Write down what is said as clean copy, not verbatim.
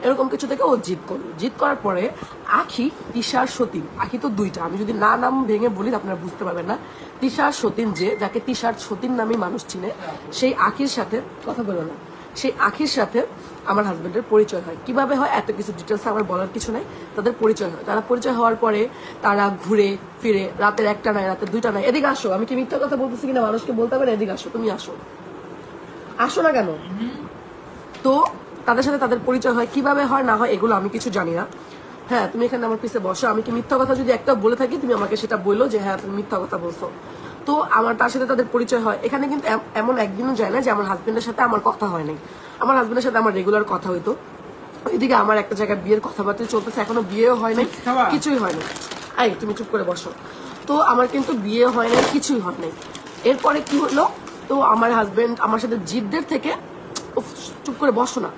এরকম কিছু থেকে ও জিদ করলো। জিদ করার পরে আখি, তিশার সতীন, আখি তো দুইটা, আমি যদি নাম ভেঙে বলি আপনারা বুঝতে পারবেন না। তিশার সতীন, যাকে তিশার সতীন নামে মানুষ চিনে, সেই আখির সাথে কথা বলো না, সেই আখির সাথে আমার হাজবেন্ডের পরিচয় হয়। কিভাবে হয় এত কিছু ডিটেলস আমার বলার কিছু নাই, তাদের পরিচয় হয়। তারা পরিচয় হওয়ার পরে তারা ঘুরে ফিরে, রাতের 1টা নয়, রাতের 2টা নয়, এদিকে আসো, আমি কি মিথ্যা কথা বলতেছি কিনা মানুষকে বলতে পারে, এদিকে আসো, তুমি আসো, আসো না কেন। তো তাদের সাথে তাদের পরিচয় হয়, কিভাবে হয় না হয় এগুলো আমি কিছু জানি না। হ্যাঁ, তুমি এখানে আমার পিছে বসো, আমি কি মিথ্যা কথা যদি একটা বলে থাকি তুমি আমাকে সেটা বললো যে হ্যাঁ তুমি মিথ্যা কথা বলছো। তো আমার তার সাথে তাদের পরিচয় হয়। এখানে কিন্তু এমন একদিনও যায় না যে আমার হাজবেন্ডের সাথে আমার কথা হয় নাই। আমার হাজবেন্ডের সাথে আমার রেগুলার কথা হইতো। এদিকে আমার একটা জায়গায় বিয়ের কথাবার্তা চলতেছে, এখনো বিয়েও হয় নাই, কিছুই হয় নাই। এই তুমি চুপ করে বসো। তো আমার কিন্তু বিয়ে হয় নাই, কিছুই হয় নাই। এরপরে কি হলো, তো আমার হাজবেন্ড আমার সাথে জিদ্দের থেকে, চুপ করে বসো না,